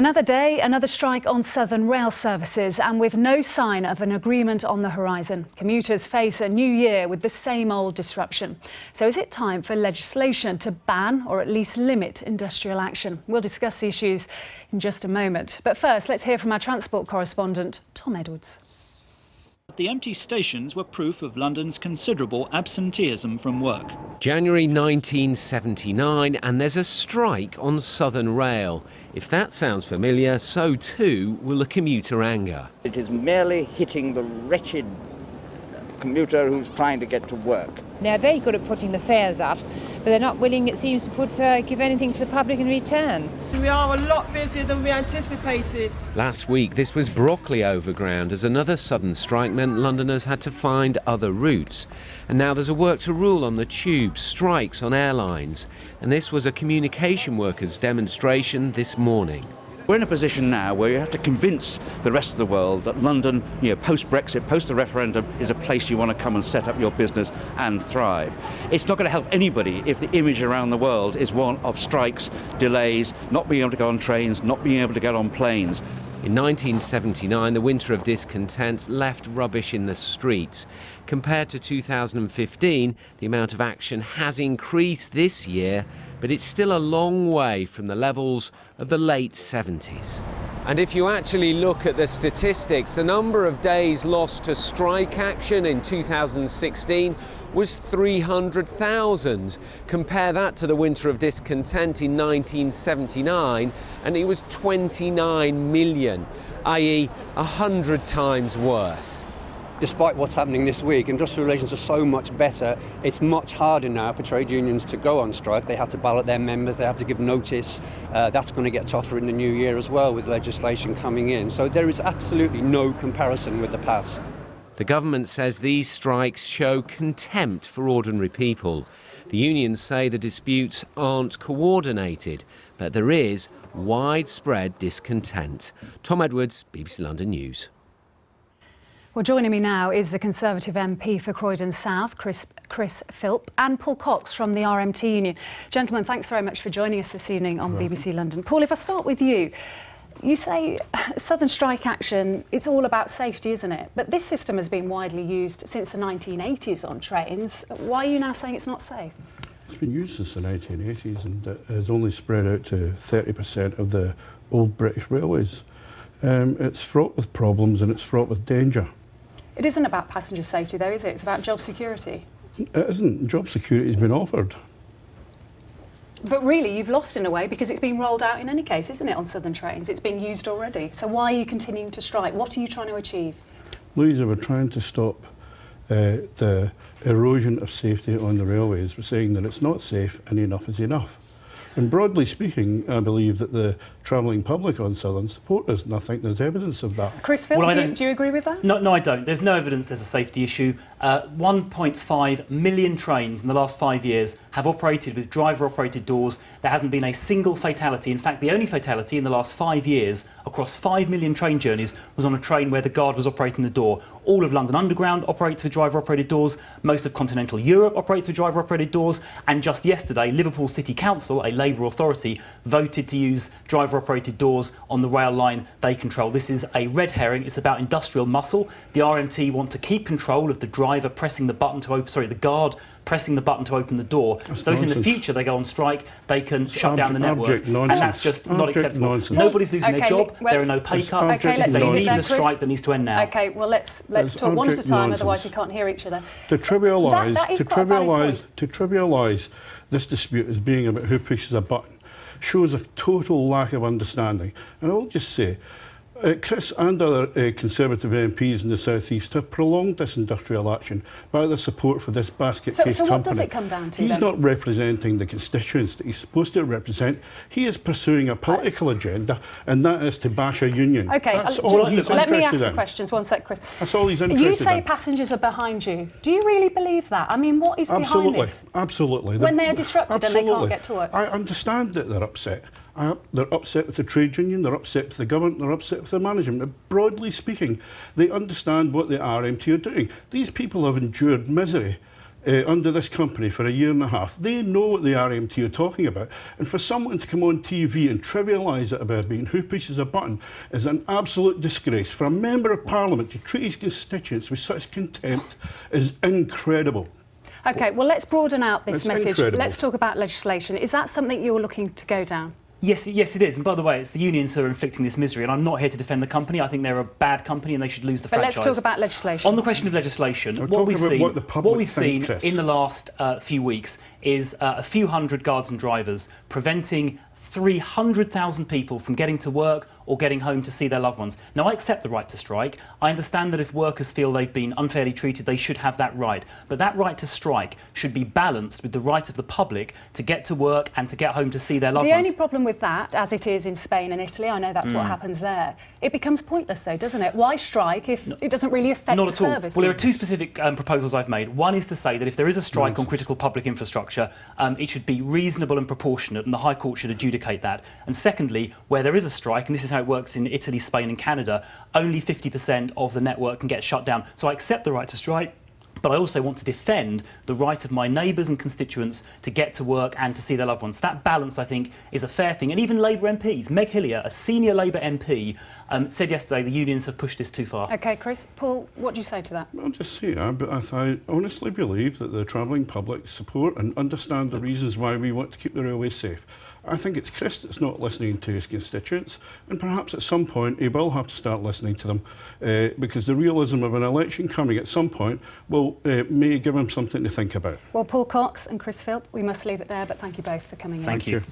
Another day, another strike on Southern rail services, and with no sign of an agreement on the horizon. Commuters face a new year with the same old disruption. So is it time for legislation to ban or at least limit industrial action? We'll discuss the issues in just a moment. But first, let's hear from our transport correspondent, Tom Edwards. The empty stations were proof of London's considerable absenteeism from work. January 1979, and there's a strike on Southern Rail. If that sounds familiar, so too will the commuter anger. It is merely hitting the wretched commuter who's trying to get to work. They're very good at putting the fares up, but they're not willing, it seems, to give anything to the public in return. We are a lot busier than we anticipated. Last week, this was Brockley Overground, as another sudden strike meant Londoners had to find other routes. And now there's a work to rule on the tube, strikes on airlines. And this was a communication workers' demonstration this morning. We're in a position now where you have to convince the rest of the world that London, post-Brexit, post the referendum, is a place you want to come and set up your business and thrive. It's not going to help anybody if the image around the world is one of strikes, delays, not being able to go on trains, not being able to get on planes. In 1979, the winter of discontent left rubbish in the streets. Compared to 2015, the amount of action has increased this year, but it's still a long way from the levels of the late 70s. And if you actually look at the statistics, the number of days lost to strike action in 2016 was 300,000. Compare that to the winter of discontent in 1979, and it was 29 million, i.e. 100 times worse. Despite what's happening this week, industrial relations are so much better. It's much harder now for trade unions to go on strike. They have to ballot their members, they have to give notice. That's going to get tougher in the new year as well, with legislation coming in. So there is absolutely no comparison with the past. The government says these strikes show contempt for ordinary people. The unions say the disputes aren't coordinated, but there is widespread discontent. Tom Edwards, BBC London News. Well, joining me now is the Conservative MP for Croydon South, Chris Philp, and Paul Cox from the RMT union. Gentlemen, thanks very much for joining us this evening on BBC London. Paul, if I start with you, you say Southern strike action, it's all about safety, isn't it? But this system has been widely used since the 1980s on trains. Why are you now saying it's not safe? It's been used since the 1980s and has only spread out to 30% of the old British railways. It's fraught with problems and it's fraught with danger. It isn't about passenger safety though, is it? It's about job security. It isn't. Job security has been offered. But really, you've lost in a way because it's been rolled out in any case, isn't it, on Southern trains? It's been used already. So why are you continuing to strike? What are you trying to achieve? Louisa, we're trying to stop the erosion of safety on the railways. We're saying that it's not safe and enough is enough. And broadly speaking, I believe that the travelling public on Southern support us, and I think there's evidence of that. Chris Philp, do you agree with that? No, I don't. There's no evidence there's a safety issue. 1.5 million trains in the last 5 years have operated with driver-operated doors. There hasn't been a single fatality. In fact, the only fatality in the last 5 years across 5 million train journeys was on a train where the guard was operating the door. All of London Underground operates with driver-operated doors. Most of continental Europe operates with driver-operated doors. And just yesterday, Liverpool City Council, a Labour authority, voted to use driver-operated doors on the rail line they control. This is a red herring. It's about industrial muscle. The RMT want to keep control of the driver pressing the button to open, the guard pressing the button to open the door. That's so nonsense. if in the future they go on strike, they can shut down the network. Nonsense. And that's just not acceptable. Nonsense. Nobody's losing their job. Well, there are no pay cuts. Okay, let's it's a leave it there, needless strike that needs to end now. Okay, well let's talk one at a time, otherwise we can't hear each other. To trivialise that trivialise this dispute as being about who pushes a button shows a total lack of understanding. And I'll just say, Chris and other Conservative MPs in the South East have prolonged this industrial action by their support for this basket case company. So what does it come down to He's then? not representing the constituents that he's supposed to represent. He is pursuing a political agenda, and that is to bash a union. Okay, That's all he's let me ask interested the in. questions. One sec, Chris. That's all he's interested in. You say passengers are behind you. Do you really believe that? I mean, what is behind this? Absolutely. When they are disrupted and they can't get to work? I understand that they're upset. They're upset with the trade union, they're upset with the government, they're upset with the management. But broadly speaking, they understand what the RMT are doing. These people have endured misery under this company for a year and a half. They know what the RMT are talking about. And for someone to come on TV and trivialise it about being who pushes a button is an absolute disgrace. For a Member of Parliament to treat his constituents with such contempt is incredible. OK, well, let's broaden out this It's message. incredible. Let's talk about legislation. Is that something you're looking to go down? Yes, it is. And by the way, it's the unions who are inflicting this misery. And I'm not here to defend the company. I think they're a bad company and they should lose the franchise. But let's talk about legislation. On the question of legislation, what we've seen in the last few weeks is a few hundred guards and drivers preventing 300,000 people from getting to work or getting home to see their loved ones. Now, I accept the right to strike. I understand that if workers feel they've been unfairly treated, they should have that right. But that right to strike should be balanced with the right of the public to get to work and to get home to see their loved ones. The only problem with that, as it is in Spain and Italy, I know that's what happens there, it becomes pointless though, doesn't it? Why strike if it doesn't really affect the service? Not at all. Well, there are two specific proposals I've made. One is to say that if there is a strike on critical public infrastructure, it should be reasonable and proportionate, and the High Court should adjudicate that. And secondly, where there is a strike, and this is how it works in Italy, Spain and Canada, only 50% of the network can get shut down. So I accept the right to strike, but I also want to defend the right of my neighbours and constituents to get to work and to see their loved ones. That balance, I think, is a fair thing. And even Labour MPs, Meg Hillier, a senior Labour MP, said yesterday the unions have pushed this too far. OK, Chris. Paul, what do you say to that? I'll just say, I honestly believe that the travelling public support and understand the reasons why we want to keep the railways safe. I think it's Chris that's not listening to his constituents, and perhaps at some point he will have to start listening to them, because the realism of an election coming at some point may give him something to think about. Well, Paul Cox and Chris Philp, we must leave it there, but thank you both for coming in. Thank you.